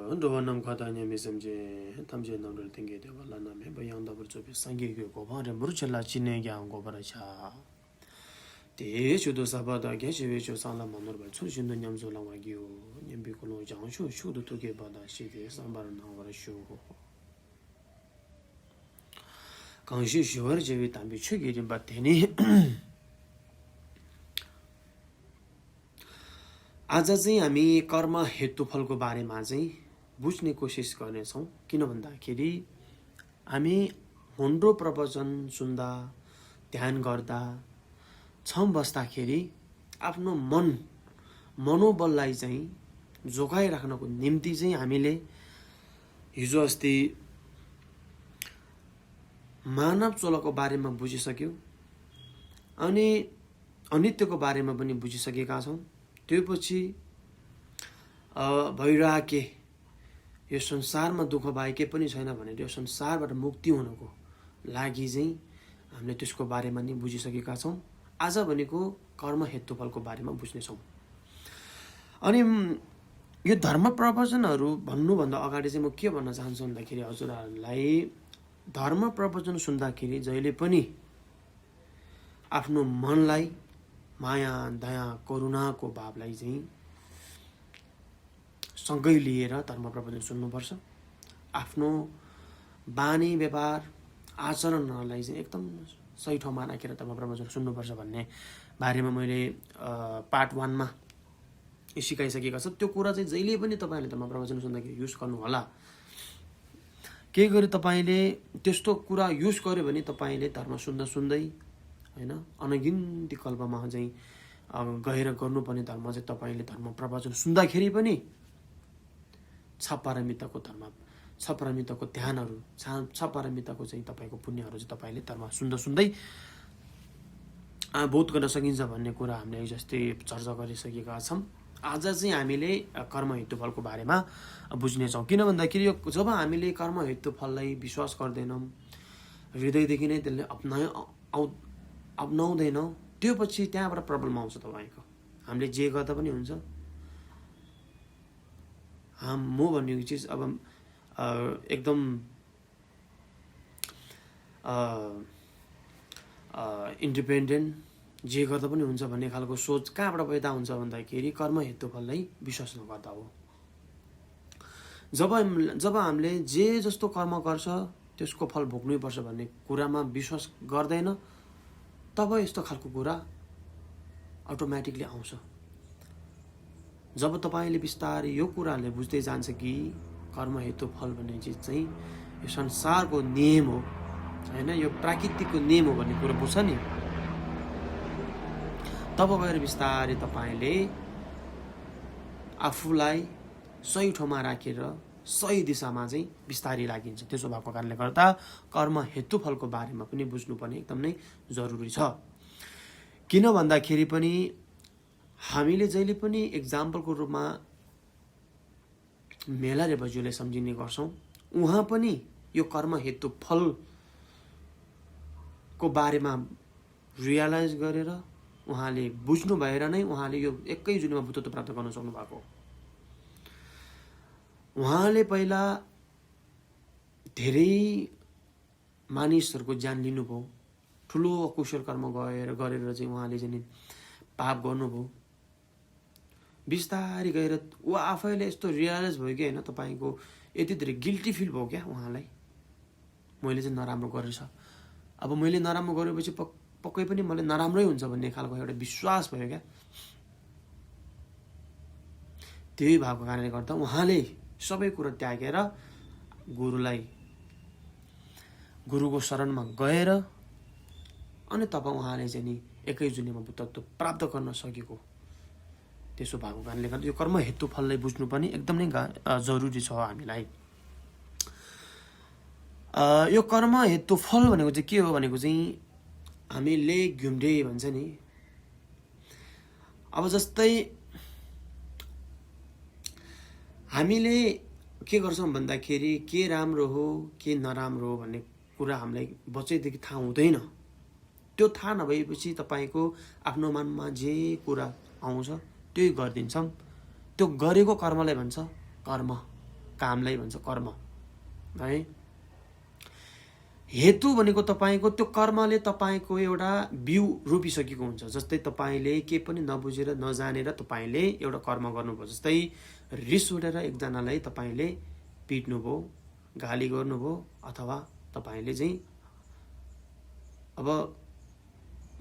Ndovanam Katanya Misamje, Tamje Namdal Tinge, the Valana, Bayan the Virtue, Sangi Gobar, and Burchella Chine Gang Gobaracha. The issue to Sabata, Geshe, Sala Manor, but Sushin Yamzola Wagyu, Yambicolo Janshu, should to get Bada, she is Sambar now a show. Kanshi Shuar Jevit and be chuggy, but Tenny. आज चाहिँ हामी कर्म हेतुफलको बारेमा चाहिँ बुझ्ने कोसिस गर्नेछौँ किन भन्दाखेरि हामी होन्डो प्रवचन सुन्दा ध्यान गर्दा छम बस्दाखेरि आफ्नो मनोबललाई चाहिँ जोगाइराख्नको निम्ति चाहिँ हामीले हिजो अस्ति मानव चोलाको बारेमा बुझिसक्यौं अनि अनित्यको बारेमा पनि बुझिसकेका छौं त्यसपछि भइराके यो संसारमा दुःख बाहेकै पनि छैन भनेर यो संसारबाट मुक्ति हुनको लागि चाहिँ हामीले त्यसको बारेमा नि बुझिसकेका छौं आज भनेको कर्म हेतुफलको बारेमा बुझ्ने छौं अनि यो धर्म प्रवचनहरू भन्नुभन्दा अगाडि चाहिँ म के भन्न चाहन्छु भन्दाखेरि हजुरहरूलाई धर्म प्रवचन सुन्दाखेरि जहिले पनि आफ्नो मनलाई माया दया करुणाको भावलाई चाहिँ सँगै लिएर धर्म प्रवचन सुन्नुपर्छ आफ्नो बानी व्यवहार आचरणलाई चाहिँ एकदम सही ठाउँमा राखेर धर्म प्रवचन सुन्नुपर्छ भन्ने बारेमा मैले पार्ट 1 मा सिकाइसकेका छु त्यो कुरा चाहिँ जहिले पनि तपाईहरुले धर्म प्रवचन सुन्दाखेरि युज गर्नु होला के गरे तपाईले त्यस्तो कुरा युज गर्यो भने तपाईले धर्म सुन्दा सुन्दै हैन अनगिन्ती कल्पमा चाहिँ गएर गर्नुपर्ने धर्म चाहिँ तपाईले धर्म प्रवचन सुन्दाखेरि पनि छपारमिताको धर्म छपारमिताको ध्यानहरु छपारमिताको चाहिँ तपाईको पुण्यहरु चाहिँ तपाईले धर्म सुन्दा सुन्दै बोध गर्न सकिन्छ भन्ने कुरा हामीले जस्तै चर्चा गरिसकेका छौं आज चाहिँ हामीले कर्म हेतुफलको बारेमा बुझ्ने छौं किन भन्दाखेरि यो जब हामीले कर्म हेतुफललाई विश्वास गर्दैनौं हृदयदेखि नै त्यसले अपनाउँदैनौं त्यो पछि त्यहाँबाट प्रब्लम आउँछ तपाईको हामीले जे गर्दा पनि हुन्छ म भन्ने चीज अब एकदम इन्डिपेन्डेन्ट जे गर्दा पनि हुन्छ भन्ने खालको सोच कहाँबाट पैदा हुन्छ भन्दाखेरि कर्म हेतुफललाई विश्वास नगर्दा हो जब हामीले जे जस्तो कर्म गर्छ त्यसको फल भोग्नै पर्छ भन्ने कुरामा विश्वास गर्दैन तब यस्तो खालको कुरा अटोमेटिकली आउँछ जब तपाईले बिस्तारै यो कुराले बुझ्दै जान्छ कि कर्म हेतु फल भन्ने चीज चाहिँ यो संसारको नियम हो हैन यो प्राकृतिकको नियम हो भन्ने कुरा बुझ्छ नि तब गएर बिस्तारै तपाईले आफुलाई सही ठाउँमा राखेर सही दिशामा चाहिँ बिस्तारै लागिन्छ त्यसो भएको कारणले गर्दा कर्म हेतुफलको बारेमा पनि बुझ्नुपर्ने एकदम नै जरुरी छ किन भन्दाखेरि पनि हामीले जहिले पनि एक्जाम्पलको रूपमा मेलारे बजुले सम्झिने गर्छौं उहाँ पनि यो कर्म हेतुफल को बारेमा रियलाइज गरेर उहाँले बुझ्नु भएर नै उहाँले यो एकै जुनीमा बुद्धत्व प्राप्त गर्न सक्नु भएको उहाँले पहिला धेरै मानिसहरुको ज्यान लिनुभयो ठुलो अकुशल कर्म गरेर चाहिँ उहाँले चाहिँ पाप गर्नुभयो बिस्तारै गएर उ आफैले यस्तो रियलाइज भयो कि हैन तपाईको यति धेरै गिल्टी फिल भयो क्या उहाँलाई मैले चाहिँ नराम्रो गरेछ अब मैले नराम्रो गरेपछि पक्कै पनि मलाई नराम्रै हुन्छ भन्ने खालको एउटा विश्वास भयो क्या त्यही भएको कारणले गर्दा उहाँले सबै कुरा त्यागेर गुरुको शरणमा गएर अनि तब उहाँले चाहिँ नि एकै जुनीमा बुद्धत्व प्राप्त गर्न सकेको त्यसो भएको कारणले गर्दा यो कर्म हेतुफललाई बुझ्नु पनि एकदम नै जरुरी छ हामीलाई यो कर्म हेतुफल भनेको चाहिँ के हो भनेको चाहिँ हामीले घुम्डे भन्छ नि अब जस्तै हामीले के गर्छौं भन्दाखेरि के राम्रो हो के नराम्रो हो भन्ने कुरा हामीलाई बच्चैदेखि थाहा हुँदैन त्यो थाहा नभएपछि तपाईको आफ्नो मनमा जे कुरा आउँछ त्यही गर्दिन्छौं त्यो गरेको कर्मलाई भन्छ कर्म कामलाई भन्छ कर्म है। हेतु भनेको तपाईँको त्यो कर्मले तपाईँको एउटा बिउ रोपिसकेको हुन्छ। जस्तै तपाईँले के पनि नबुझेर नजानेर तपाईँले एउटा कर्म गर्नुभयो। जस्तै रिस उठेर एकजनालाई तपाईँले पिट्नुभयो, गाली गर्नुभयो, अथवा तपाईँले चाहिँ अब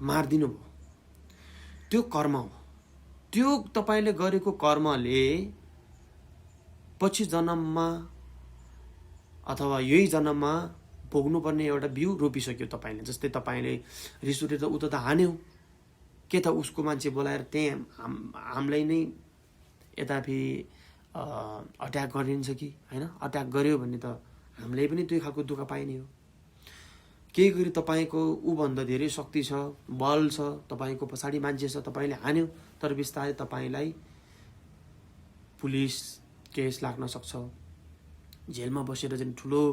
मारिदिनु भयो, त्यो कर्म हो। त्यो तपाईँले गरेको कर्मले पछि जन्ममा अथवा यही जन्ममा भोग्नुपर्ने एउटा बिउ रोपिसक्यो तपाईँले। जस्तै तपाईँले रिस उठेर उता त हान्यो, के त उसको मान्छे बोलाएर त्यहाँ हामीलाई नै यता फेरि अट्याक गरिन्छ कि होइन। अट्याक गर्यो भने त हामीले पनि त्यो खालको दुःख पाइने हो। केही गरी तपाईँको ऊभन्दा धेरै शक्ति छ, बल छ, तपाईँको पछाडि मान्छे छ, तपाईँले हान्यो, तर बिस्तारै तपाईँलाई पुलिस केस लाग्न सक्छ, जेलमा बसेर चाहिँ ठुलो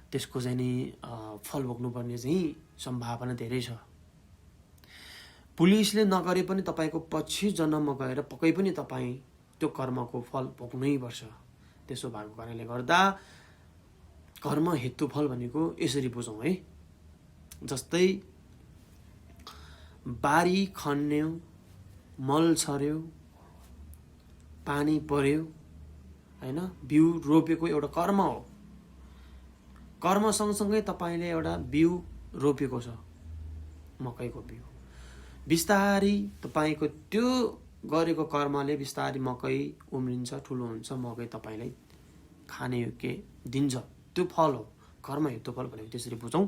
त्यसको चाहिँ नि फल भोग्नुपर्ने चाहिँ सम्भावना धेरै छ। पुलिसले नगरे पनि तपाईँको पछि जन्ममा गएर पक्कै पनि तपाईँ त्यो कर्मको फल भोग्नै पर्छ। त्यसो भएको कारणले गर्दा कर्म हेतु फल भनेको यसरी बुझौँ है। जस्तै बारी खन्यो, मल छर्यो, पानी पर्यो होइन, बिउ रोपेको एउटा कर्म हो। कर्म सँगसँगै तपाईँले एउटा बिउ रोपेको छ, मकैको बिउ। बिस्तारी तपाईँको त्यो गरेको कर्मले बिस्तारी मकै उम्रिन्छ, ठुलो हुन्छ, मकै तपाईँलाई खाने योग्य दिन्छ। त्यो फल हो कर्म हेतु फल भनेको। त्यसरी बुझौँ।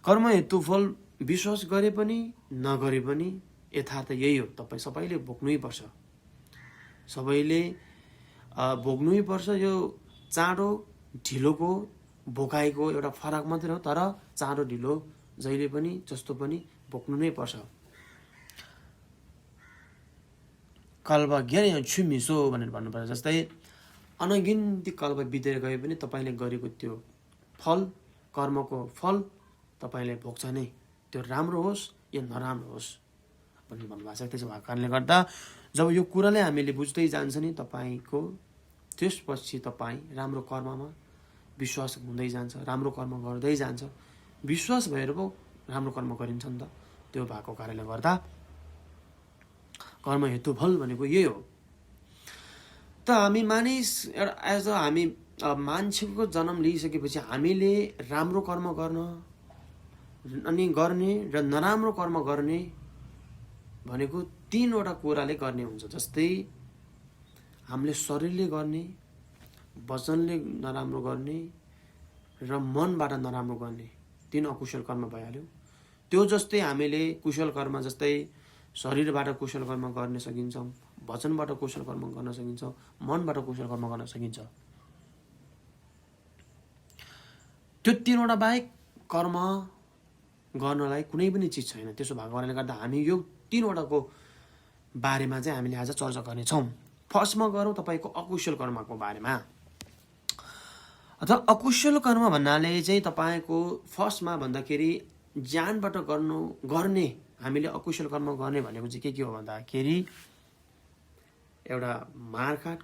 कर्म हेतु फल विश्वास गरे पनि नगरे पनि यथार्थ यही हो। तपाईँ सबैले भोग्नै पर्छ, सबैले भोग्नै पर्छ। यो चाँडो ढिलोको भोकाइको एउटा फरक मात्रै हो, तर चाँडो ढिलो जहिले पनि जस्तो पनि भोग्नु नै पर्छ। कल्प ज्ञान छुमिसो भनेर भन्नुपर्छ। जस्तै अनगिन्ती कल्प बितेर गए पनि तपाईँले गरेको त्यो फल, कर्मको फल तपाईँले भोग्छ नै, त्यो राम्रो होस् या नराम्रो होस् भनेर भन्नुभएको छ। त्यसो भएको कारणले गर्दा जब यो कुरालाई हामीले बुझ्दै जान्छ नि तपाईँको, त्यसपछि तपाईँ राम्रो कर्ममा विश्वास हुँदै जान्छ, राम्रो कर्म गर्दै जान्छ। विश्वास भएर पो राम्रो कर्म गरिन्छ नि त। त्यो भएको कारणले गर्दा कर्म हेतु फल भनेको यही हो। त हामी मानिस एज अ हामी मान्छेको जन्म लिइसकेपछि हामीले राम्रो कर्म गर्न अनि गर्ने र नराम्रो कर्म गर्ने भनेको तीनवटा कुराले गर्ने हुन्छ। जस्तै हामीले शरीरले गर्ने, वचनले नराम्रो गर्ने र मनबाट नराम्रो गर्ने, तीन अकुशल कर्म भइहाल्यो। त्यो जस्तै हामीले कुशल कर्म जस्तै शरीरबाट कुशल कर्म गर्न सकिन्छ, वचनबाट कुशल कर्म गर्न सकिन्छ, मनबाट कुशल कर्म गर्न सकिन्छ। त्यो तीनवटा बाहेक कर्म गर्नलाई कुनै पनि चिज छैन। त्यसो भएको कारणले गर्दा हामी यो तीनवटाको बारेमा चाहिँ हामीले आज चर्चा गर्नेछौँ। फर्स्टमा गरौँ तपाईँको अकुशल कर्मको बारेमा। अथवा अकुशल कर्म भन्नाले चाहिँ तपाईँको फर्स्टमा भन्दाखेरि ज्ञानबाट गर्ने हामीले अकुशल कर्म गर्ने भनेको चाहिँ के हो भन्दाखेरि एउटा मारकाट,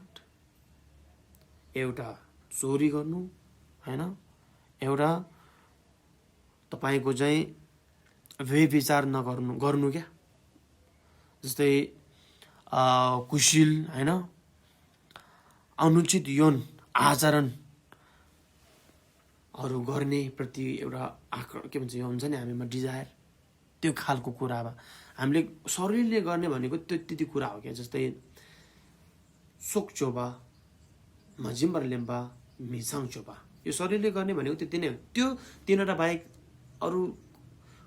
एउटा चोरी गर्नु होइन, एउटा तपाईँको चाहिँ व्यभिचार गर्नु क्या। जस्तै कुशील होइन, अनुचित यौन आचरणहरू गर्ने प्रति एउटा के भन्छ यो हुन्छ नि हामीमा डिजायर, त्यो खालको कुरा। अब हामीले शरीरले गर्ने भनेको त्यति कुरा हो क्या। जस्तै सोक्चोबा, मजिम्बर लेम्बा, मिसाङ चोबा, यो शरीरले गर्ने भनेको त्यति नै हो। त्यो तीनवटा बाहेक अरू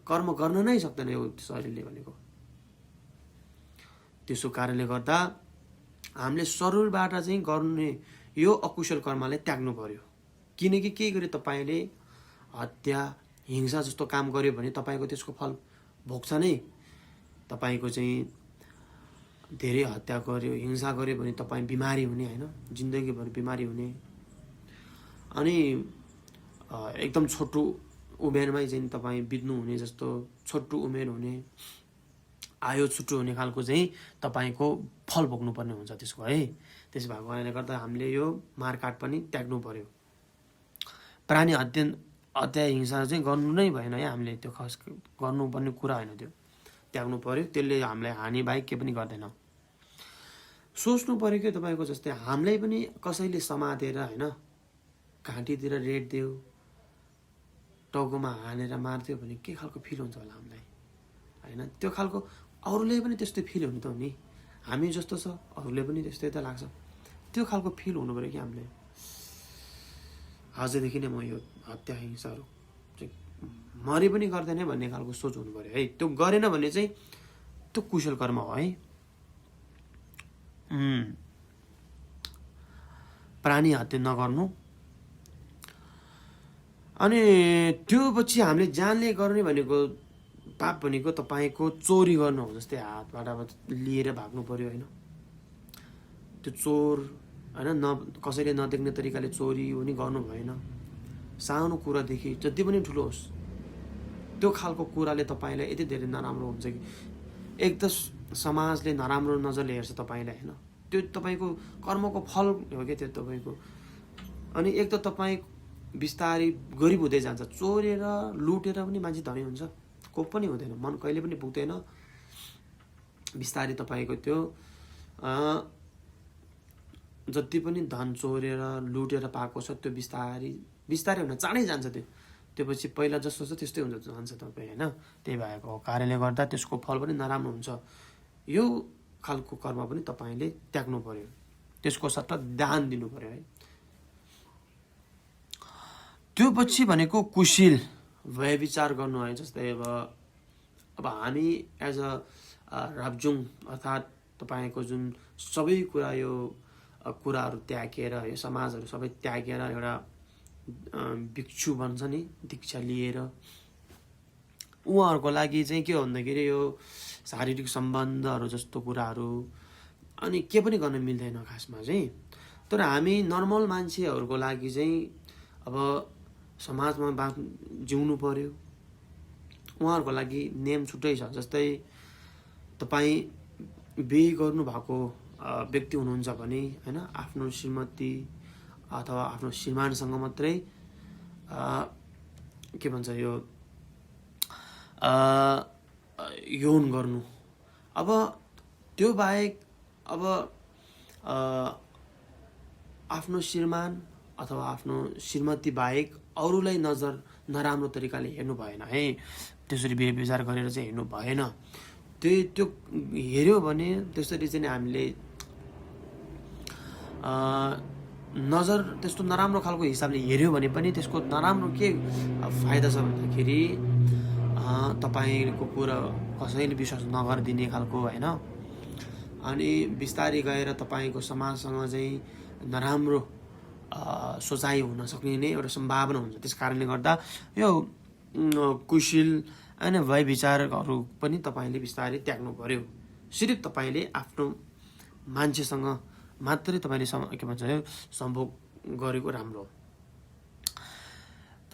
कर्म गर्न नै सक्दैन यो शरीरले भनेको। त्यसो कारणले गर्दा हामीले शरीरबाट चाहिँ गर्ने यो अकुशल कर्मलाई त्याग्नु पर्यो। किनकि के गरे तपाईँले हत्या, हिंसा जस्तो काम गर्यो भने तपाईँको त्यसको फल भोग्छ नै। तपाईँको चाहिँ धेरै हत्या गर्यो, हिंसा गर्यो भने तपाईँ बिमारी हुने होइन, जिन्दगीभर बिमारी हुने। अनि एकदम छोटो उमेरमै चाहिँ तपाईँ बित्नु हुने जस्तो, छोटो उमेर हुने, आयु छुट्टो हुने खालको चाहिँ तपाईँको फल भोग्नुपर्ने हुन्छ त्यसको है। त्यस भएको कारणले गर्दा हामीले यो मारकाट पनि त्याग्नु पर्यो। प्राणी हत्या हिंसा चाहिँ गर्नु नै भएन है, हामीले त्यो खास गर्नुपर्ने कुरा होइन, त्यो त्याग्नु पर्यो। त्यसले हामीलाई हानि बाहेक के पनि गर्दैन। सोच्नु पर्यो कि तपाईँको जस्तै हामीलाई पनि कसैले समातेर होइन घाँटीतिर रेड दियो, टाउकोमा हानेर मारिदियो भने के खालको फिल हुन्छ होला हामीलाई होइन। त्यो खालको अरूले पनि त्यस्तै फिल हुनु त हो नि, हामी जस्तो छ अरूले पनि त्यस्तै त लाग्छ। त्यो खालको फिल हुनु पऱ्यो कि हामीलाई। आजदेखि नै म यो हत्या हिंसाहरू चाहिँ मरे पनि गर्दैन भन्ने खालको सोच हुनु पऱ्यो है। त्यो गरेन भने चाहिँ त्यो कुशल कर्म हो है। प्राणी हत्या नगर्नु। अनि त्यो पछि हामीले जानले गर्ने भनेको पाप भनेको तपाईँको चोरी गर्नु हो। जस्तै हातबाट लिएर भाग्नु पर्यो होइन, त्यो चोर होइन, कसैले नदेख्ने तरिकाले चोरी पनि गर्नु भएन। सानो कुरादेखि जति पनि ठुलो होस् त्यो खालको कुराले तपाईँलाई यति धेरै नराम्रो हुन्छ कि एक त समाजले नराम्रो नजरले हेर्छ तपाईँलाई होइन। त्यो तपाईँको कर्मको फल हो क्या त्यो तपाईँको। अनि एक त तपाईँ बिस्तारै गरिब हुँदै जान्छ। चोरेर लुटेर पनि मान्छे धनी हुन्छ, को पनि हुँदैन, मन कहिले पनि पुग्दैन। बिस्तारै तपाईँको त्यो जति पनि धन चोरेर लुटेर पाएको छ त्यो बिस्तारै बिस्तारै हुन चाँडै जान्छ। त्यो पछि पहिला जस्तो छ त्यस्तै हुन्छ जान्छ तपाईँ होइन। त्यही भएको कारणले गर्दा त्यसको फल पनि नराम्रो हुन्छ। यो खालको कर्म पनि तपाईँले त्याग्नु पर्यो, त्यसको सट्टा दान दिनु पर्यो है। त्यो पछि भनेको कुशील व्यभिचार गर्नु है। जस्तै अब हामी एज अ राब्जुङ अर्थात् तपाईँको जुन सबै कुरा यो कुराहरू त्यागेर यो समाजहरू सबै त्यागेर एउटा भिक्षु भन्छ नि दीक्षा लिएर उहाँहरूको लागि चाहिँ के हो भन्दाखेरि यो शारीरिक सम्बन्धहरू जस्तो कुराहरू अनि के पनि गर्न मिल्दैन खासमा चाहिँ। तर हामी नर्मल मान्छेहरूको लागि चाहिँ अब समाजमा जिउनु पर्यो। उहाँहरूको लागि नेम छुट्टै छ। जस्तै तपाईँ बिहे गर्नुभएको व्यक्ति हुनुहुन्छ भने होइन आफ्नो श्रीमती अथवा आफ्नो श्रीमानसँग मात्रै के भन्छ यो यौन गर्नु। अब त्यो बाहेक अब आफ्नो श्रीमान अथवा आफ्नो श्रीमती बाहेक अरूलाई नराम्रो तरिकाले हेर्नु भएन है। त्यसरी व्यभिचार गरेर चाहिँ हेर्नु भएन। त्यो हेऱ्यो भने त्यसरी चाहिँ हामीले नजर त्यस्तो नराम्रो खालको हिसाबले हेऱ्यो भने पनि त्यसको नराम्रो के फाइदा छ भन्दाखेरि तपाईँको कुरा कसैले विश्वास नगरिदिने खालको होइन। अनि बिस्तारै गएर तपाईँको समाजसँग चाहिँ नराम्रो सोचाइ हुन सक्ने नै एउटा सम्भावना हुन्छ। त्यस कारणले गर्दा यो कुशील होइन व्यभिचारहरू पनि तपाईँले बिस्तारै त्याग्नु पर्यो। सिर्फ तपाईँले आफ्नो मान्छेसँग मात्रै तपाईँले के भन्छ यो सम्भोग गरेको राम्रो।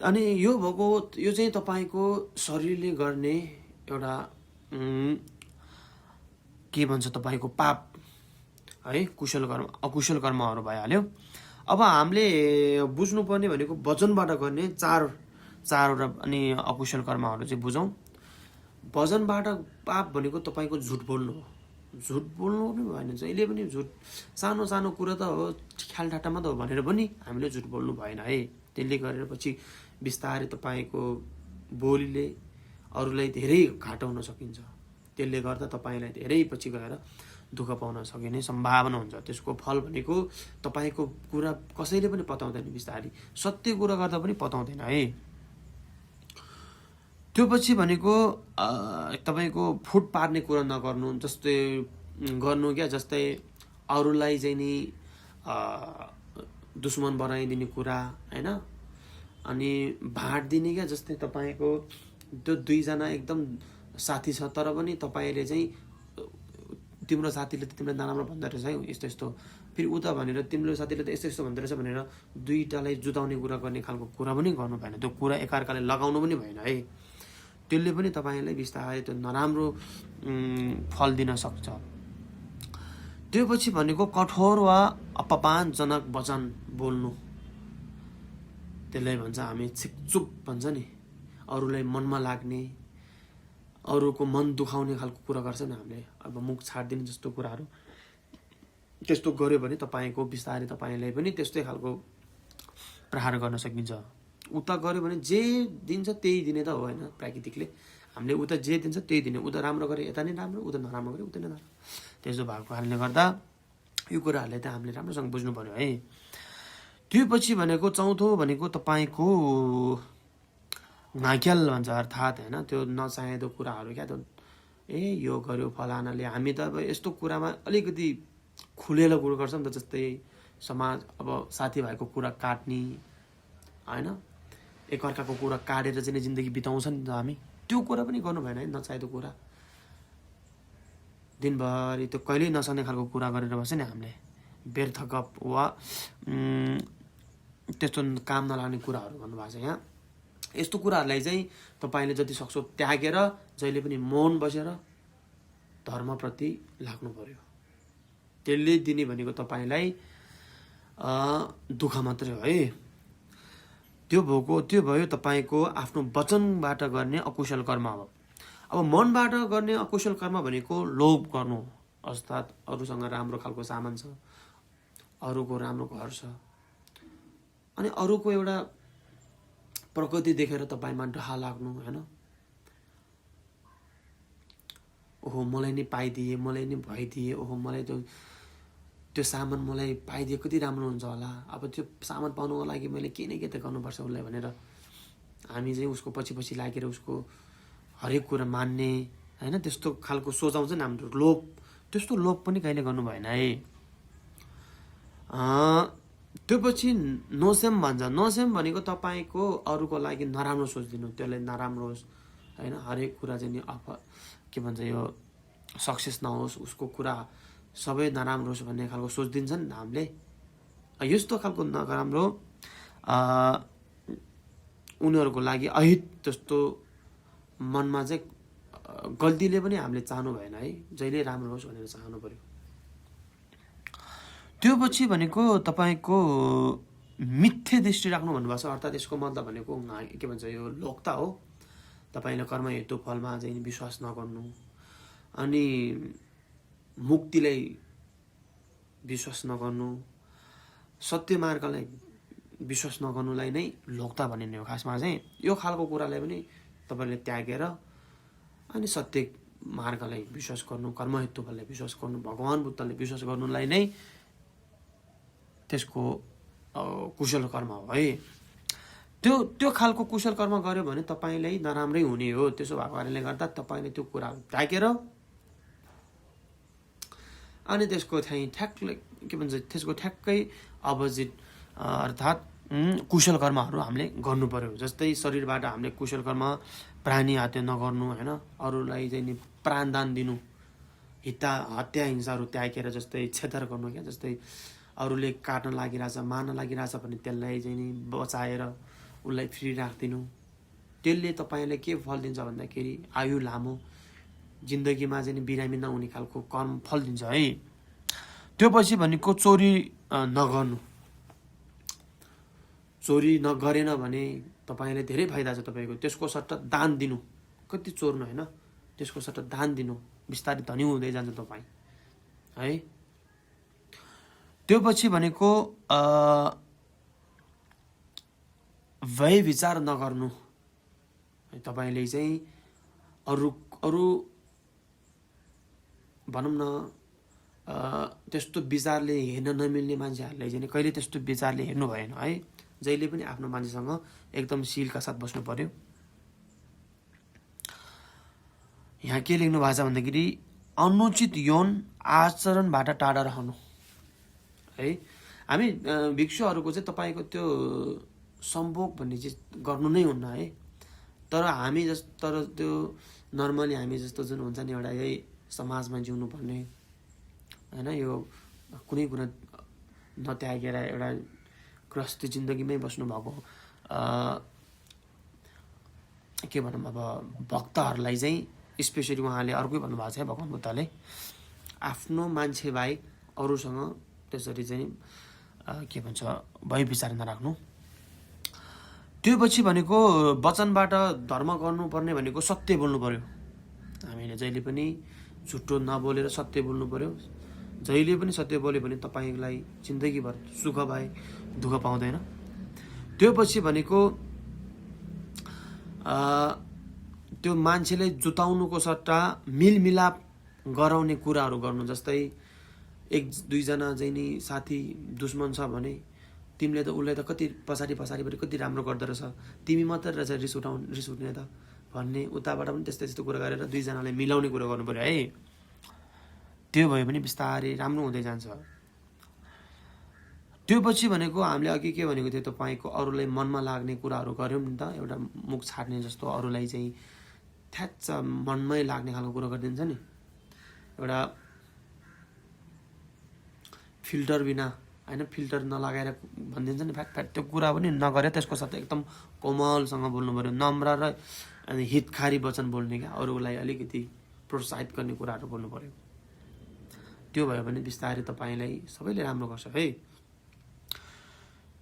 अनि यो भएको यो चाहिँ तपाईँको शरीरले गर्ने एउटा के भन्छ तपाईँको पाप है, कुशल कर्म अकुशल कर्महरू भइहाल्यो। अब हामीले बुझ्नुपर्ने भनेको वचनबाट गर्ने चारवटा अनि अकुशल कर्महरू चाहिँ बुझौँ। वचनबाट पाप भनेको तपाईँको झुट बोल्नु हो। झुट बोल्नु पनि भएन, जहिले पनि झुट सानो सानो कुरा त हो, ख्याल ठाट्टामा त हो भनेर पनि हामीले झुट बोल्नु भएन है। त्यसले गरेर पछि बिस्तारै तपाईँको बोलीले अरूलाई धेरै घाटा हुन सकिन्छ। त्यसले गर्दा तपाईँलाई धेरै पछि गएर दुःख पाउन सकिने सम्भावना हुन्छ। त्यसको फल भनेको तपाईँको कुरा कसैले पनि पताउँदैन। बिस्तारै सत्य कुरा गर्दा पनि पताउँदैन है। त्यो पछि भनेको तपाईँको फुट पार्ने कुरा नगर्नु। जस्तै गर्नु क्या, जस्तै अरूलाई चाहिँ नि दुश्मन बनाइदिने कुरा होइन। अनि भाँटिदिने क्या, जस्तै तपाईँको त्यो दुईजना एकदम साथी छ तर पनि तपाईँले चाहिँ तिम्रो साथीले त तिमीलाई नराम्रो भन्दो रहेछ है यस्तो यस्तो, फेरि उता भनेर तिम्रो साथीले त यस्तो यस्तो भन्दो रहेछ भनेर दुईटालाई जुताउने कुरा गर्ने खालको कुरा पनि गर्नु भएन। त्यो कुरा एकअर्काले लगाउनु पनि भएन है। त्यसले पनि तपाईँलाई बिस्तारै त्यो नराम्रो फल दिन सक्छ। त्यो पछि भनेको कठोर वा अपमानजनक वचन बोल्नु, त्यसलाई भन्छ हामी छिकचुप भन्छ नि, अरूलाई मनमा लाग्ने, अरूको मन दुखाउने खालको कुरा गर्छ नि हामीले, अब मुख छाड्दिने जस्तो कुराहरू, त्यस्तो गर्यो भने तपाईँको बिस्तारै तपाईँलाई पनि त्यस्तै खालको प्रहार गर्न सकिन्छ। उता गर्यो भने जे दिन्छ त्यही दिने त हो होइन, प्राकृतिकले हामीले उता जे दिन्छ त्यही दिने, उता राम्रो गरे यता नै राम्रो, उता नराम्रो गरे उता नै नराम्रो, त्यस्तो भएको कारणले गर्दा यो कुराहरूलाई त हामीले राम्रोसँग बुझ्नु पर्यो है। त्यो पछि भनेको चौथो भनेको तपाईँको नाक्याल भन्छ, अर्थात् होइन त्यो नचाहेको कुराहरू क्या, त यो गर्यो फलानाले, हामी त अब यस्तो कुरामा अलिकति खुलेर कुरो गर्छ नि त, जस्तै समाज अब साथीभाइको कुरा काट्ने होइन, एकअर्काको कुरा काटेर चाहिँ जिन्दगी बिताउँछ नि त हामी, त्यो कुरा पनि गर्नु भएन है, नचाहेको कुरा दिनभरि त्यो कहिल्यै नसक्ने खालको कुरा गरेर बस्छ नि हामीले, व्यर्थ गफ वा त्यस्तो काम नलाग्ने कुराहरू भन्नुभएको छ यहाँ। यस्तो कुराहरूलाई चाहिँ तपाईँले जति सक्छो त्यागेर जहिले पनि मौन बसेर धर्मप्रति लाग्नु पर्यो, त्यसले दिने भनेको तपाईँलाई दुःख मात्रै हो है। त्यो भयो तपाईँको आफ्नो वचनबाट गर्ने अकुशल कर्म हो। अब मनबाट गर्ने अकुशल कर्म भनेको लोभ गर्नु, अर्थात् अरूसँग राम्रो खालको सामान छ, अरूको राम्रो घर छ, अनि अरूको एउटा प्रगति देखेर तपाईँमा डहा लाग्नु होइन, ओहो मलाई नै पाइदिए, मलाई नै भइदिए, ओहो मलाई त्यो सामान मलाई पाइदिए कति राम्रो हुन्छ होला, अब त्यो सामान पाउनुको लागि मैले के न के त गर्नुपर्छ उसलाई भनेर हामी चाहिँ उसको पछि लागेर उसको हरेक कुरा मान्ने होइन, त्यस्तो खालको सोचाउँछ नि हाम्रो लोभ, त्यस्तो लोभ पनि कहिले गर्नु भएन है। त्यो पछि नोसेम भन्छ, नोसेम भनेको तपाईँको अरूको लागि नराम्रो सोचिदिनु, त्यसलाई नराम्रो होस् होइन, हरेक कुरा चाहिँ नि के भन्छ यो सक्सेस नहोस्, उसको कुरा सबै नराम्रो होस् भन्ने खालको सोचिदिन्छ नि हामीले, यस्तो खालको नराम्रो उनीहरूको लागि अहित जस्तो मनमा चाहिँ गल्तीले पनि हामीले चाहनु भएन है, जहिले राम्रो होस् भनेर चाहनु पर्यो। त्यो पछि भनेको तपाईँको मिथ्या दृष्टि राख्नु भन्नुभएको छ, अर्थात् यसको मतलब भनेको के भन्छ यो लोकता हो, तपाईँले कर्म हेतु फलमा चाहिँ विश्वास नगर्नु, अनि मुक्तिलाई विश्वास नगर्नु, सत्य मार्गलाई विश्वास नगर्नुलाई नै लोकता भनिने हो खासमा चाहिँ। यो खालको कुरालाई पनि तपाईँले त्यागेर अनि सत्य मार्गलाई विश्वास गर्नु, कर्म हेतु फललाई विश्वास गर्नु, भगवान बुद्धले विश्वास गर्नुलाई नै त्यसको कुशल कर्म हो है। त्यो खालको कुशल कर्म गर्यो भने तपाईँलाई नराम्रै हुने हो। त्यसो भएको कारणले गर्दा तपाईँले त्यो कुराहरू त्यागेर अनि त्यसको चाहिँ ठ्याक्कै के भन्छ त्यसको ठ्याक्कै अपोजिट अर्थात् कुशल कर्महरू हामीले गर्नु पर्यो। जस्तै शरीरबाट हामीले कुशल कर्म प्राणी हत्या नगर्नु होइन, अरूलाई चाहिँ नि प्राणदान दिनु, हत्या हिंसाहरू त्यागेर, जस्तै छेदर गर्नु क्या, जस्तै अरूले काट्न लागिरहेछ मार्न लागिरहेछ भने त्यसलाई चाहिँ नि बचाएर उसलाई फ्री राखिदिनु, त्यसले तपाईँलाई के फल दिन्छ भन्दाखेरि आयु लामो, जिन्दगीमा चाहिँ नि बिरामी नहुने खालको कर्म फल दिन्छ है। त्यो पछि भनेको चोरी नगर्नु, चोरी नगरेन भने तपाईँलाई धेरै फाइदा छ तपाईँको, त्यसको सट्टा दान दिनु, कति चोर्नु होइन, त्यसको सट्टा दान दिनु, बिस्तारै धनी हुँदै जान्छ तपाईँ है। त्यो पछि भनेको व्यय विचार नगर्नु, तपाईँले चाहिँ अरू भनौँ न त्यस्तो विचारले हेर्न नमिल्ने मान्छेहरूलाई चाहिँ कहिले त्यस्तो विचारले हेर्नु भएन है। जहिले पनि आफ्नो मान्छेसँग एकदम सिलका साथ बस्नु पर्यो। यहाँ के लेख्नु भएको छ भन्दाखेरि अनुचित यौन आचरणबाट टाढा रहनु है। हामी भिक्षुहरूको चाहिँ तपाईँको त्यो सम्भोग भन्ने चिज गर्नु नै हुन्न है, तर त्यो नर्मली हामी जस्तो जुन हुन्छ नि एउटा यही समाजमा जिउनु पर्ने होइन, यो कुनै कुरा नत्यागेर एउटा गृहस्थी जिन्दगीमै बस्नुभएको के भनौँ अब भक्तहरूलाई चाहिँ स्पेसली उहाँले अर्कै भन्नुभएको छ भगवान बुद्धले, आफ्नो मान्छे बाहेक अरूसँग त्यसरी चाहिँ के भन्छ भय विचार नराख्नु। त्यो पछि भनेको वचनबाट धर्म गर्नुपर्ने भनेको सत्य बोल्नु पर्यो। हामीले जहिले पनि झुटो नबोलेर सत्य बोल्नु पर्यो। जहिले पनि सत्य बोल्यो भने तपाईँलाई जिन्दगीभर सुख भए दुःख पाउँदैन। त्यो पछि भनेको त्यो मान्छेले जुताउनुको सट्टा मिलमिलाप गराउने कुराहरू गर्नु। जस्तै एक दुईजना चाहिँ नि साथी दुश्मन छ भने तिमीले त उसलाई त कति पछाडिपट्टि कति राम्रो गर्दो रहेछ, तिमी मात्रै रहेछ रिस उठ्ने त भन्ने, उताबाट पनि त्यस्तो कुरा गरेर दुईजनालाई मिलाउने कुरा गर्नु पर्यो है। त्यो भयो भने बिस्तारै राम्रो हुँदै जान्छ। त्यो पछि भनेको हामीले अघि के भनेको थियो तपाईँको अरूलाई मनमा लाग्ने कुराहरू गऱ्यौँ नि त, एउटा मुख छाड्ने जस्तो अरूलाई चाहिँ थ्याच्च मनमै लाग्ने खालको कुरा गरिदिन्छ नि, एउटा फिल्टर बिना होइन, फिल्टर नलगाएर भनिदिन्छ नि फ्याट त्यो कुरा पनि नगरे त्यसको साथ एकदम कोमलसँग बोल्नु पऱ्यो, नम्र र हितकारी वचन बोल्ने क्या, अरूलाई अलिकति प्रोत्साहित गर्ने कुराहरू बोल्नु पऱ्यो। त्यो भयो भने बिस्तारै तपाईँलाई सबैले राम्रो गर्छ है।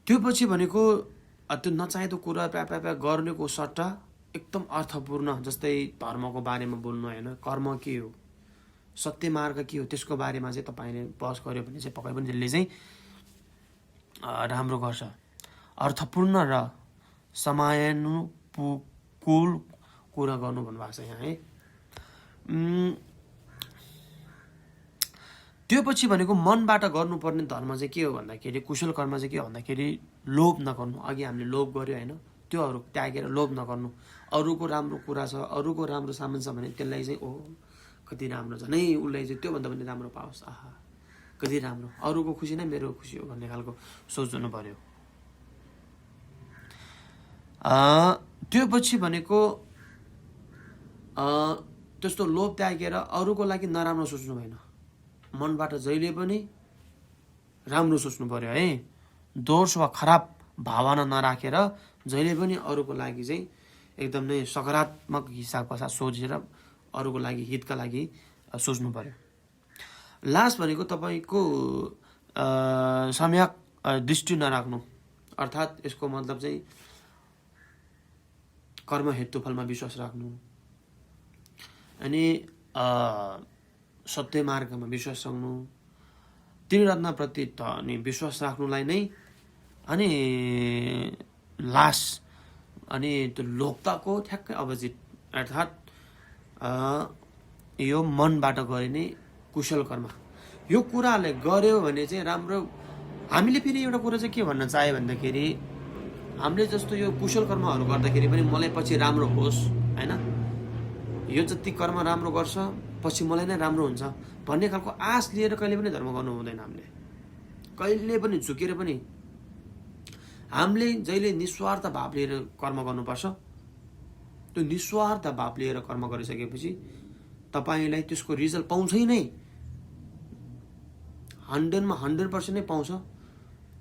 त्यो पछि भनेको त्यो नचाहिँदो कुरा प्या गर्नेको सट्टा एकदम अर्थपूर्ण, जस्तै धर्मको बारेमा बोल्नु होइन, कर्म के हो, सत्य मार्ग के हो, त्यसको बारेमा चाहिँ तपाईँले बहस गर्यो भने चाहिँ पक्कै पनि त्यसले चाहिँ राम्रो गर्छ। अर्थपूर्ण र समयानुकूल कुरा गर्नु भन्नुभएको छ यहाँ है। त्यो पछि भनेको मनबाट गर्नुपर्ने धर्म चाहिँ के हो भन्दाखेरि, कुशल कर्म चाहिँ के हो भन्दाखेरि लोभ नगर्नु। अघि हामीले लोभ गर्यो होइन, त्योहरू त्यागेर लोभ नगर्नु। अरूको राम्रो कुरा छ, अरूको राम्रो सामान छ भने त्यसलाई चाहिँ ओ कति राम्रो छ नै, उसलाई चाहिँ त्योभन्दा पनि राम्रो पाओस्, आहा कति राम्रो, अरूको खुसी नै मेरो खुसी हो भन्ने खालको सोच हुनु पर्यो। त्यो पछि भनेको त्यस्तो लोभ त्यागेर अरूको लागि नराम्रो सोच्नु भएन, मनबाट जहिले पनि राम्रो सोच्नु पर्यो है। दोष वा खराब भावना नराखेर जहिले पनि अरूको लागि चाहिँ एकदम नै सकारात्मक हिसाबको साथ सोचेर अरूको लागि हितका लागि सोच्नु पर्यो। लास्ट भनेको तपाईँको सम्यक दृष्टि नराख्नु, अर्थात् यसको मतलब चाहिँ कर्म हेतु फलमा विश्वास राख्नु, अनि सत्य मार्गमा विश्वास राख्नु, त्रिरत्नप्रति अनि विश्वास राख्नुलाई नै अनि लास्ट अनि त्यो लोकताको ठ्याक्कै अपोजिट, अर्थात् यो मनबाट गरिने कुशल कर्म। यो कुराहरूले गर्यो भने चाहिँ राम्रो। हामीले फेरि एउटा कुरा चाहिँ के भन्न चाह्यो भन्दाखेरि, हामीले जस्तो यो कुशल कर्महरू गर्दाखेरि पनि मलाई पछि राम्रो होस् होइन, यो जति कर्म राम्रो गर्छ पछि मलाई नै राम्रो हुन्छ भन्ने खालको आश लिएर कहिले पनि धर्म गर्नु हुँदैन। हामीले कहिले पनि झुकेर पनि हामीले जहिले निस्वार्थ भाव लिएर कर्म गर्नुपर्छ। त्यो निस्वार्थ भाव लिएर कर्म गरिसकेपछि तपाईँलाई त्यसको रिजल्ट पाउँछै नै, 100मा 100% नै पाउँछ।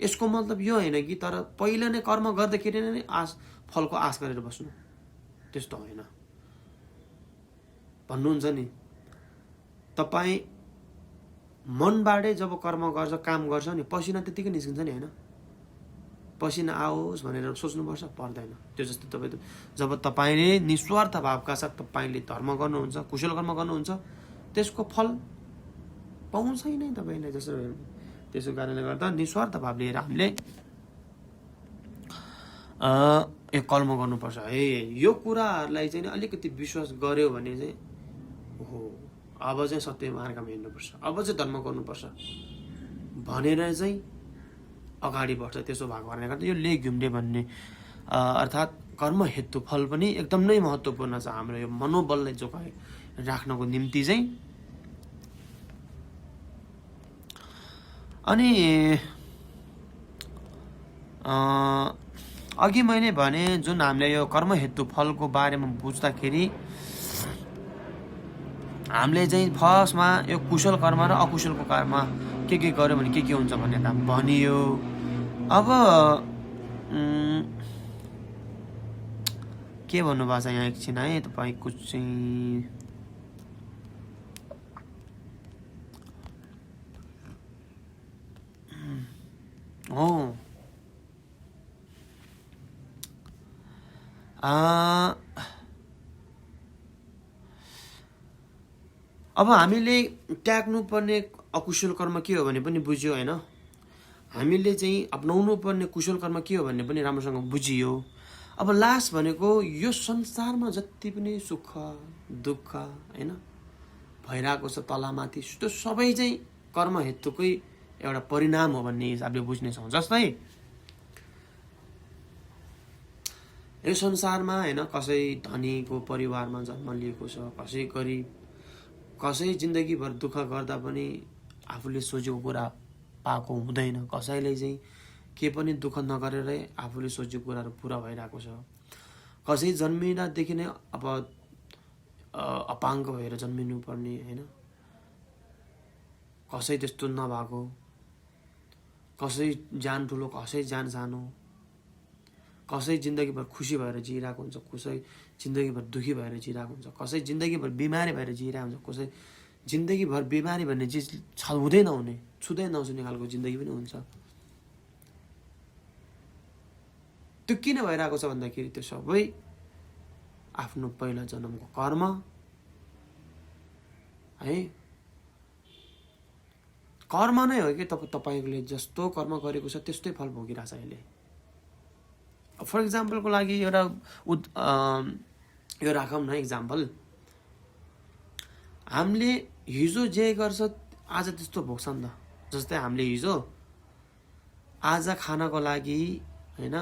यसको मतलब यो होइन कि तर पहिला नै कर्म गर्दाखेरि नै फलको आश गरेर बस्नु, त्यस्तो होइन। भन्नुहुन्छ नि तपाईँ मनबाटै जब कर्म गर्छ, काम गर्छ नि, पसिना त्यतिकै निस्किन्छ नि होइन, पसिना आओस् भनेर सोच्नुपर्छ पर्दैन। त्यो जस्तो तपाईँ जब तपाईँले निस्वार्थ भावका साथ तपाईँले धर्म गर्नुहुन्छ, कुशल कर्म गर्नुहुन्छ, त्यसको फल पाउँछै नै तपाईँलाई जसो। त्यसो कारणले गर्दा निस्वार्थ भाव लिएर हामीले यो कर्म गर्नुपर्छ है। यो कुराहरूलाई चाहिँ अलिकति विश्वास गर्यो भने चाहिँ ओहो अब चाहिँ सत्य मार्गमा हिँड्नुपर्छ, अब चाहिँ धर्म गर्नुपर्छ भनेर चाहिँ अगाडि बढ्छ। त्यसो भएको कारणले गर्दा यो ले घुम्ने भन्ने अर्थात् कर्म हेतु फल पनि एकदम नै महत्त्वपूर्ण छ हाम्रो यो मनोबललाई जोगाइ राख्नको निम्ति चाहिँ। अनि अघि मैले भने जुन हामीले यो कर्म हेतु फलको बारेमा बुझ्दाखेरि हामीले चाहिँ फर्स्टमा यो कुशल कर्म र अकुशलको कर्म के गर्यो भने के हुन्छ भन्ने त भनियो। अब के भन्नुभएको छ यहाँ एकछिन है, तपाईँको चाहिँ हो। अब हामीले त्याग्नुपर्ने अकुशल कर्म के हो भने पनि बुझ्यो होइन, हामीले चाहिँ अपनाउनु पर्ने कुशल कर्म के हो भन्ने पनि राम्रोसँग बुझियो। अब लास्ट भनेको यो संसारमा जति पनि सुख दुःख होइन भइरहेको छ तलमाथि, त्यो सबै चाहिँ कर्म हेतुकै एउटा परिणाम हो भन्ने हिसाबले बुझ्नेछौँ। जस्तै यो संसारमा होइन कसै धनीको परिवारमा जन्म लिएको छ, कसै गरिब, कसै जिन्दगीभर दुःख गर्दा पनि आफूले सोचेको कुरा पाएको हुँदैन, कसैले चाहिँ के पनि दुःख नगरेरै आफूले सोचेको कुराहरू पुरा भइरहेको छ, कसै जन्मिँदादेखि नै अब अपाङ्ग भएर जन्मिनु पर्ने होइन, कसै त्यस्तो नभएको, कसै जान ठुलो कसै जान सानो, कसै जिन्दगीभर खुसी भएर जिइरहेको हुन्छ, कसै जिन्दगीभर दुखी भएर जिइरहेको हुन्छ, कसै जिन्दगीभर बिमारी भएर जिइरहेको हुन्छ, कसै जिन्दगीभर बिमारी भन्ने चिज हुँदै नहुने छुँदै नछुने खालको जिन्दगी पनि हुन्छ। त्यो किन भइरहेको छ भन्दाखेरि त्यो सबै आफ्नो पहिलो जन्मको कर्म है, कर्म नै हो कि तपाईँले जस्तो कर्म गरेको छ त्यस्तै फल भोगिरहेछ अहिले। फर इक्जाम्पलको लागि एउटा यो राखौँ न इक्जाम्पल, हामीले हिजो जे गर्छ आज त्यस्तो भोग्छ नि त। जस्तै हामीले हिजो आज खानको लागि होइन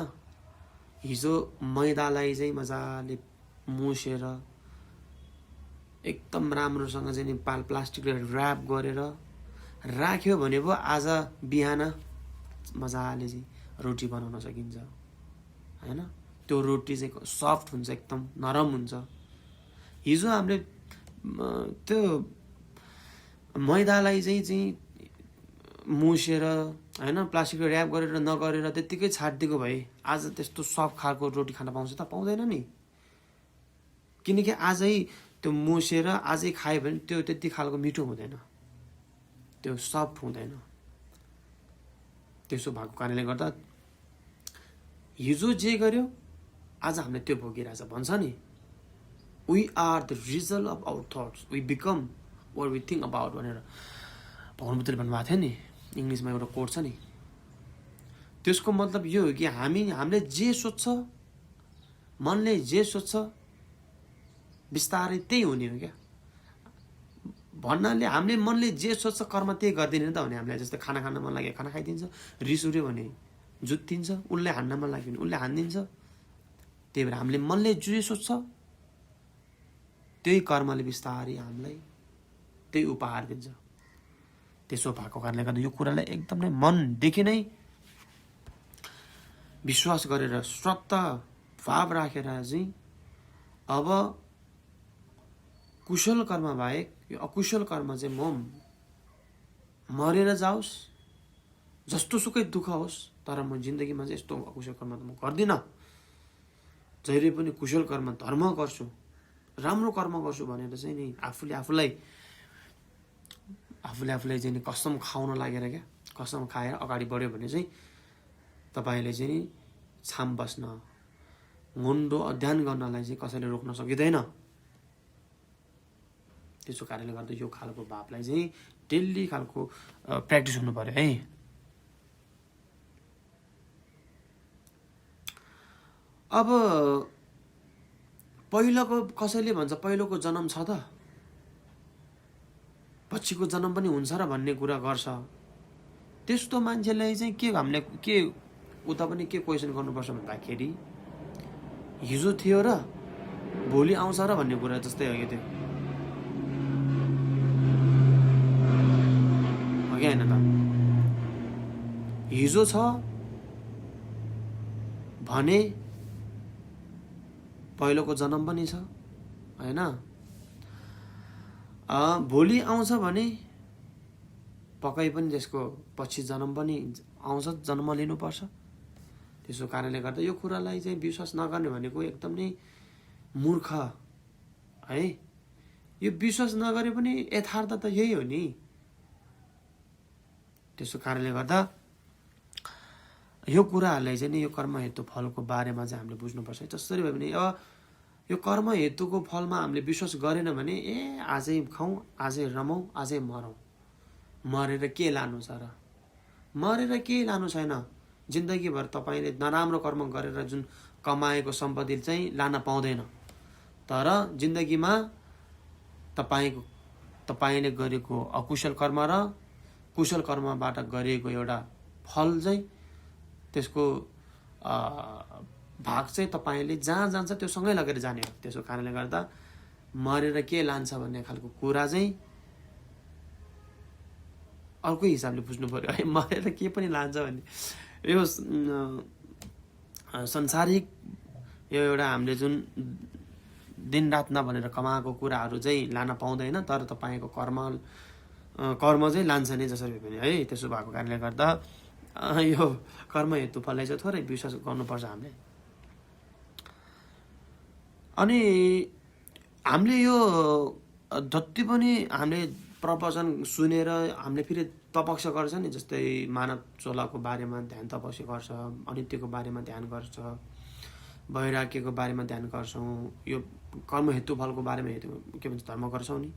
हिजो मैदालाई चाहिँ मजाले मुसेर एकदम राम्रोसँग चाहिँ प्लास्टिकले ऱ्याप गरेर राख्यो भने पो आज बिहान मजाले चाहिँ रोटी बनाउन सकिन्छ होइन। त्यो रोटी चाहिँ सफ्ट हुन्छ, एकदम नरम हुन्छ। हिजो हामीले त्यो मैदालाई चाहिँ मुसेर होइन प्लास्टिकले ऱ्याप गरेर नगरेर त्यत्तिकै छाडिदिएको भए आज त्यस्तो सफ्ट खालको रोटी खान पाउँछ त? पाउँदैन नि। किनकि आजै त्यो मुसेर आजै खायो भने त्यो त्यति खालको मिठो हुँदैन, त्यो सफ्ट हुँदैन। त्यसो भएको कारणले गर्दा हिजो जे गर्यो आज हामीले त्यो भोगिरहेछ भन्छ नि। We are the result of our thoughts, we become what we think about भनेर भगवान बुद्धले भन्नुभएको थियो नि। इङ्ग्लिसमा एउटा कोट छ नि, त्यसको मतलब यो हो कि हामीले जे सोच्छ, मनले जे सोच्छ बिस्तारै त्यही हुने हो क्या। भन्नाले हामीले मनले जे सोच्छ कर्म त्यही गरिदिने त हो नि। हामीलाई जस्तै खाना खान मन लाग्यो खाना खाइदिन्छ, रिस उठ्यो भने जुत्तिन्छ, उसले हान्न मन लाग्यो भने उसले हानिदिन्छ। त्यही भएर हामीले मनले जे सोच्छ त्यही कर्मले बिस्तारै हामीलाई त्यही उपहार दिन्छ। त्यसो भएको कारणले गर्दा यो कुरालाई एकदम नै मनदेखि नै विश्वास गरेर श्रद्धा भाव राखेर चाहिँ अब कुशल कर्म बाहेक यो अकुशल कर्म चाहिँ म मरेर जाओस्, जस्तो सुकै दुःख होस्, तर म जिन्दगीमा चाहिँ यस्तो अकुशल कर्म त म गर्दिनँ। जहिले पनि कुशल कर्म धर्म गर्छु, राम्रो कर्म गर्छु भनेर चाहिँ नि आफूले आफूलाई चाहिँ नि कसम खाउन लागेर क्या, कसम खाएर अगाडि बढ्यो भने चाहिँ तपाईँले चाहिँ नि छाम बस्न, मुन्डो अध्ययन गर्नलाई चाहिँ कसैले रोक्न सकिँदैन। त्यसो कारणले गर्दा यो खालको भावलाई चाहिँ डेली खालको प्र्याक्टिस हुनु पर्यो है। अब पहिलोको कसैले भन्छ पहिलोको जन्म छ त, पछिको जन्म पनि हुन्छ र भन्ने कुरा गर्छ। त्यस्तो मान्छेलाई चाहिँ के हामीले के उता पनि के क्वेसन गर्नुपर्छ भन्दाखेरि हिजो थियो र भोलि आउँछ र भन्ने कुरा जस्तै हो कि त्यो, हो कि होइन त? हिजो छ भने पहिलोको जन्म पनि छ होइन, भोलि आउँछ भने पक्कै पनि त्यसको पछि जन्म पनि आउँछ, जन्म लिनुपर्छ। त्यसो कारणले गर्दा यो कुरालाई चाहिँ विश्वास नगर्ने भनेको एकदम नै मूर्ख है। यो विश्वास नगरे पनि यथार्थ त यही हो नि। त्यसो कारणले गर्दा यो कुराहरूलाई चाहिँ नि यो कर्म हेतु फलको बारेमा चाहिँ हामीले बुझ्नुपर्छ। जसरी भयो भने अब यो कर्म हेतुको फलमा हामीले विश्वास गरेन भने आजै खाउँ, आजै रमौँ, आजै मरौँ, मरेर के लानु छ र? मरेर केही लानु छैन। जिन्दगीभर तपाईँले नराम्रो कर्म गरेर जुन कमाएको सम्पत्ति चाहिँ लान पाउँदैन। तर जिन्दगीमा तपाईँले गरेको अकुशल कर्म र कुशल कर्मबाट गरिएको एउटा फल चाहिँ त्यसको भाग चाहिँ तपाईँले जहाँ जान्छ त्यो सँगै लगेर जाने हो। त्यसको कारणले गर्दा मरेर के लान्छ भन्ने खालको कुरा चाहिँ अर्कै हिसाबले बुझ्नु पर्यो है। मरेर के पनि लान्छ भन्ने यो संसारिक यो एउटा हामीले जुन दिनरात नभनेर कमाएको कुराहरू चाहिँ लान पाउँदैन। तर तपाईँको कर्म चाहिँ लान्छ नै जसरी पनि है। त्यसो भएको कारणले गर्दा यो कर्म हेतु फललाई चाहिँ थोरै विश्वास गर्नुपर्छ हामीले। अनि हामीले यो जति पनि हामीले प्रवचन सुनेर हामीले फेरि तपस्या गर्छ नि, जस्तै मानव चोलाको बारेमा ध्यान तपस्या गर्छ, अनित्यको बारेमा ध्यान गर्छ, वैराग्यको बारेमा ध्यान गर्छौँ, यो कर्म हेतु फलको बारेमा के भन्छ धर्म गर्छौँ नि।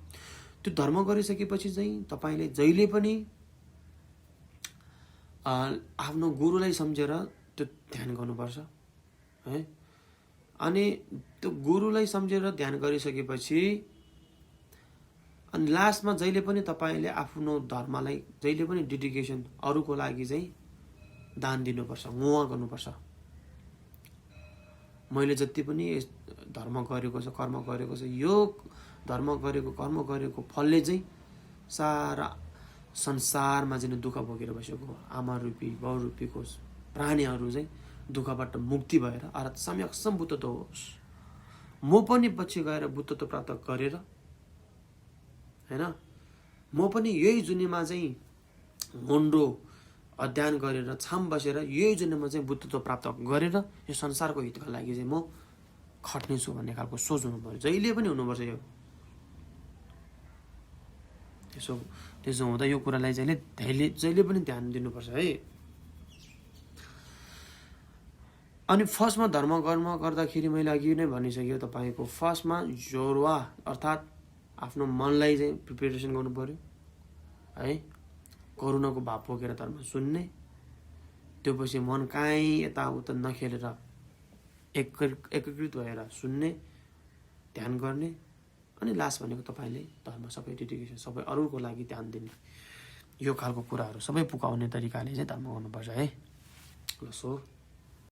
त्यो धर्म गरिसकेपछि चाहिँ तपाईँले जहिले पनि आफ्नो गुरुलाई सम्झेर त्यो ध्यान गर्नुपर्छ है। अनि त्यो गुरुलाई सम्झेर ध्यान गरिसकेपछि अनि लास्टमा जहिले पनि तपाईँले आफ्नो धर्मलाई जहिले पनि डेडिकेसन अरूको लागि चाहिँ दान दिनुपर्छ, मोह गर्नुपर्छ। मैले जति पनि धर्म गरेको छ, कर्म गरेको छ, यो धर्म गरेको कर्म गरेको फलले चाहिँ सारा संसारमा चाहिँ दुःख भोगेर बसेको आमा रूपी बाउ रूपीको प्राणीहरू चाहिँ दुःखबाट मुक्ति भएर अर्थात् सम्यक्सम बुद्धत्व होस्। म पनि पछि गएर बुद्धत्व प्राप्त गरेर हैन, म पनि यही जुनीमा चाहिँ मुन्डो अध्ययन गरेर छाम बसेर यही जुनीमा चाहिँ बुद्धत्व प्राप्त गरेर यो संसारको हितका लागि चाहिँ म खट्नेछु भन्ने खालको सोच हुनु पर्यो। जहिले पनि हुनुपर्छ यो। त्यसो हुँदा यो कुरालाई जहिले पनि ध्यान दिनुपर्छ है। अनि फर्स्टमा धर्म कर्म गर्दाखेरि मैले अघि नै भनिसकेँ तपाईँको फर्स्टमा जोरवा अर्थात् आफ्नो मनलाई चाहिँ प्रिपेरेसन गर्नु पर्यो है। करुणाको भाव बोकेर धर्म सुन्ने, त्यो पछि मन काहीँ यताउता नखेलेर एकीकृत भएर सुन्ने, ध्यान गर्ने, अनि लास्ट भनेको तपाईँले धर्म सबै डेडिकेसन सबै अरूको लागि ध्यान दिने, यो खालको कुराहरू सबै पुकाउने तरिकाले चाहिँ धर्म गर्नुपर्छ है। ल सो